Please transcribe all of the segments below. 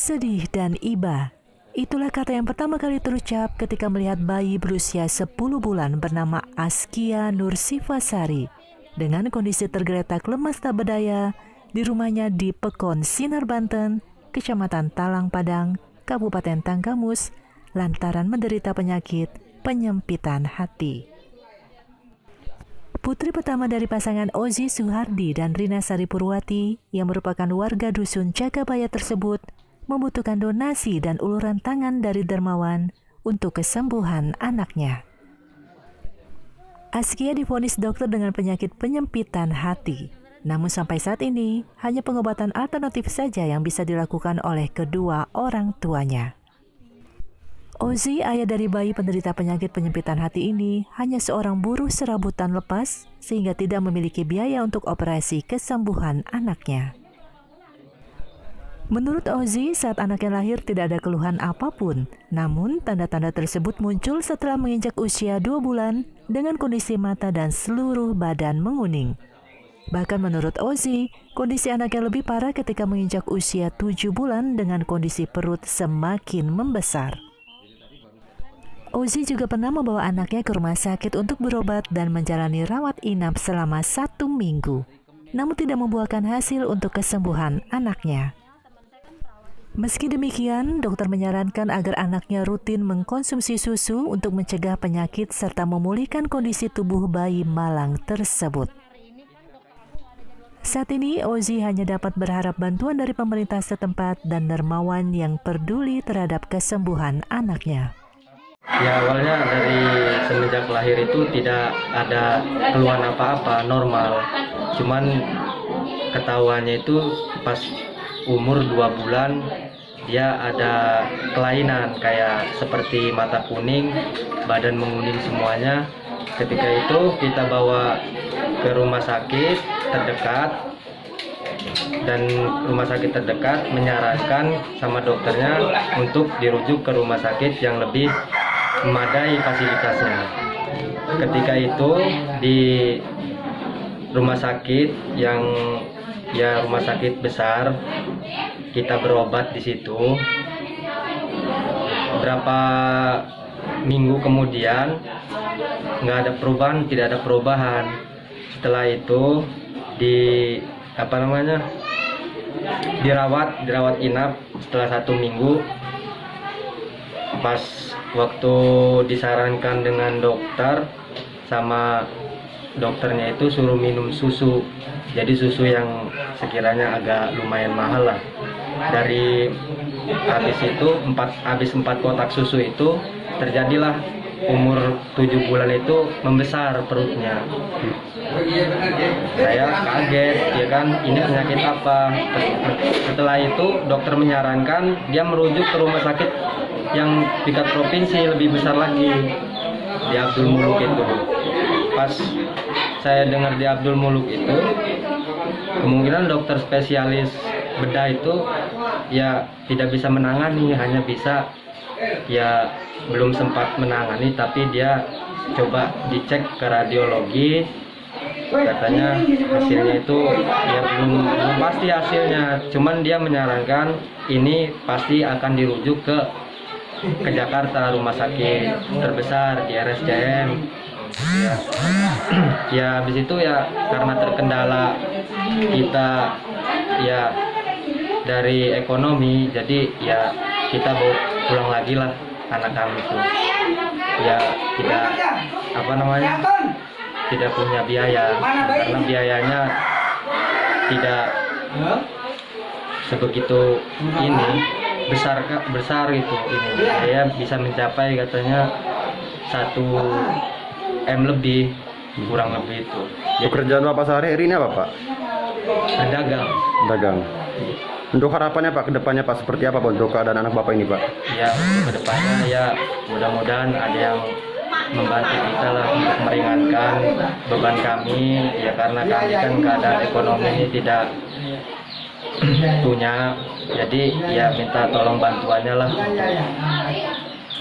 sedih dan iba. Itulah kata yang pertama kali terucap ketika melihat bayi berusia 10 bulan bernama Askia Nursifasari dengan kondisi tergeletak lemas tak berdaya di rumahnya di Pekon Sinar, Banten, Kecamatan Talang Padang, Kabupaten Tanggamus, lantaran menderita penyakit penyempitan hati. Putri pertama dari pasangan Ozi Suhardi dan Rina Sari Purwati yang merupakan warga dusun Jagabaya tersebut membutuhkan donasi dan uluran tangan dari dermawan untuk kesembuhan anaknya. Askia divonis dokter dengan penyakit penyempitan hati. Namun sampai saat ini, hanya pengobatan alternatif saja yang bisa dilakukan oleh kedua orang tuanya. Ozi, ayah dari bayi penderita penyakit penyempitan hati ini, hanya seorang buruh serabutan lepas sehingga tidak memiliki biaya untuk operasi kesembuhan anaknya. Menurut Ozi, saat anaknya lahir tidak ada keluhan apapun. Namun, tanda-tanda tersebut muncul setelah menginjak usia 2 bulan dengan kondisi mata dan seluruh badan menguning. Bahkan menurut Ozi, kondisi anaknya lebih parah ketika menginjak usia 7 bulan dengan kondisi perut semakin membesar. Ozi juga pernah membawa anaknya ke rumah sakit untuk berobat dan menjalani rawat inap selama 1 minggu. Namun tidak membuahkan hasil untuk kesembuhan anaknya. Meski demikian, dokter menyarankan agar anaknya rutin mengkonsumsi susu untuk mencegah penyakit serta memulihkan kondisi tubuh bayi malang tersebut. Saat ini, Ozi hanya dapat berharap bantuan dari pemerintah setempat dan dermawan yang peduli terhadap kesembuhan anaknya. Ya, awalnya dari semenjak lahir itu tidak ada keluhan apa-apa, normal. Cuman ketahuannya itu pas umur 2 bulan dia ada kelainan kayak seperti mata kuning, badan menguning semuanya. Ketika itu kita bawa ke rumah sakit terdekat dan rumah sakit terdekat menyarankan sama dokternya untuk dirujuk ke rumah sakit yang lebih memadai fasilitasnya. Ketika itu di rumah sakit yang rumah sakit besar, kita berobat di situ. Berapa minggu kemudian nggak ada perubahan, tidak ada perubahan. Setelah itu dirawat inap setelah 1 minggu. Pas waktu disarankan dengan dokter sama dokternya itu suruh minum susu. Jadi susu yang sekiranya agak lumayan mahal lah. Dari habis 4 kotak susu itu terjadilah umur 7 bulan itu membesar perutnya. Saya kaget, ya kan, ini penyakit apa? Setelah itu dokter menyarankan dia merujuk ke rumah sakit yang tingkat provinsi lebih besar lagi, di Abdul Muluk itu. Pas saya dengar di Abdul Muluk itu, kemungkinan dokter spesialis bedah itu ya tidak bisa menangani, hanya bisa ya belum sempat menangani, tapi dia coba dicek ke radiologi, katanya hasilnya itu ya belum pasti hasilnya, cuman dia menyarankan ini pasti akan dirujuk ke Jakarta, rumah sakit terbesar di RSCM. Ya habis itu ya karena terkendala kita ya dari ekonomi, jadi ya kita bawa pulang lagi lah anak kami itu. Ya tidak punya biaya, karena biayanya tidak sebegitu ini besar gitu. Ini saya bisa mencapai katanya 1 M lebih, kurang lebih itu. Pekerjaan Bapak sehari-hari ini apa, Pak? Dagang. Untuk harapannya Pak, kedepannya Pak seperti apa Pak untuk keadaan anak Bapak ini Pak? Ya, kedepannya ya mudah-mudahan ada yang membantu kita lah untuk meringankan beban kami, ya karena kami kan keadaan ekonomi ini tidak punya, jadi ya minta tolong bantuannya lah untuk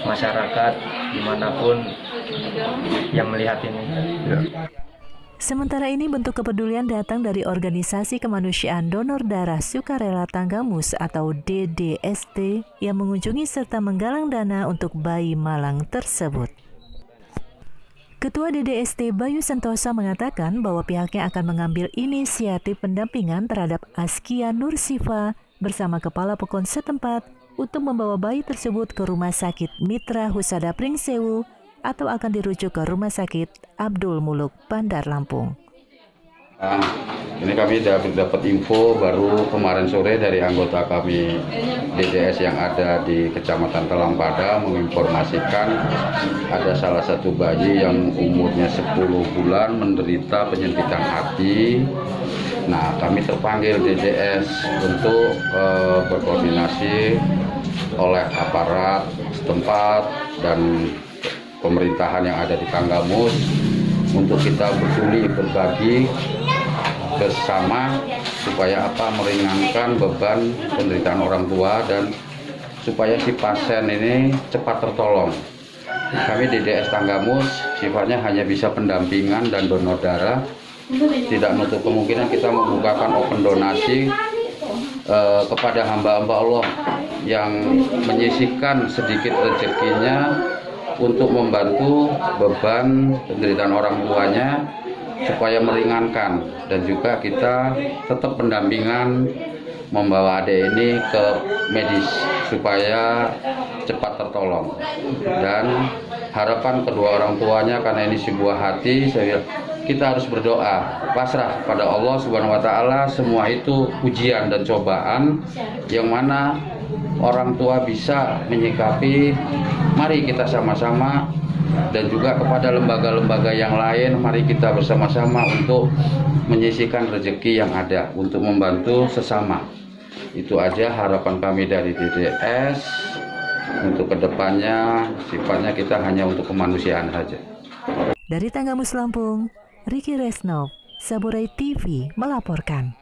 masyarakat dimanapun yang melihat ini. Ya. Sementara ini bentuk kepedulian datang dari Organisasi Kemanusiaan Donor Darah Sukarela Tanggamus atau DDST yang mengunjungi serta menggalang dana untuk bayi malang tersebut. Ketua DDST Bayu Sentosa mengatakan bahwa pihaknya akan mengambil inisiatif pendampingan terhadap Askia Nursifa bersama Kepala Pekon setempat untuk membawa bayi tersebut ke Rumah Sakit Mitra Husada Pringsewu atau akan dirujuk ke Rumah Sakit Abdul Muluk Bandar Lampung. Ini kami dapat info baru kemarin sore dari anggota kami DDS yang ada di Kecamatan Telampada menginformasikan ada salah satu bayi yang umurnya 10 bulan menderita penyempitan hati. Nah, kami terpanggil DDS untuk berkoordinasi oleh aparat setempat dan pemerintahan yang ada di Tanggamus untuk kita berbagi bersama supaya meringankan beban penderitaan orang tua dan supaya si pasien ini cepat tertolong. Kami DDS Tanggamus sifatnya hanya bisa pendampingan dan donor darah. Tidak menutup kemungkinan kita membukakan open donasi kepada hamba-hamba Allah yang menyisihkan sedikit rezekinya untuk membantu beban penderitaan orang tuanya supaya meringankan, dan juga kita tetap pendampingan membawa adik ini ke medis supaya cepat tertolong. Dan harapan kedua orang tuanya karena ini sebuah hati, kita harus berdoa pasrah pada Allah Subhanahu wa taala. Semua itu ujian dan cobaan yang mana orang tua bisa menyikapi. Mari kita sama-sama, dan juga kepada lembaga-lembaga yang lain, mari kita bersama-sama untuk menyisihkan rezeki yang ada untuk membantu sesama. Itu aja harapan kami dari DDS. Untuk kedepannya sifatnya kita hanya untuk kemanusiaan saja. Dari Tanggamus Lampung, Ricky Resnov, Saburai TV melaporkan.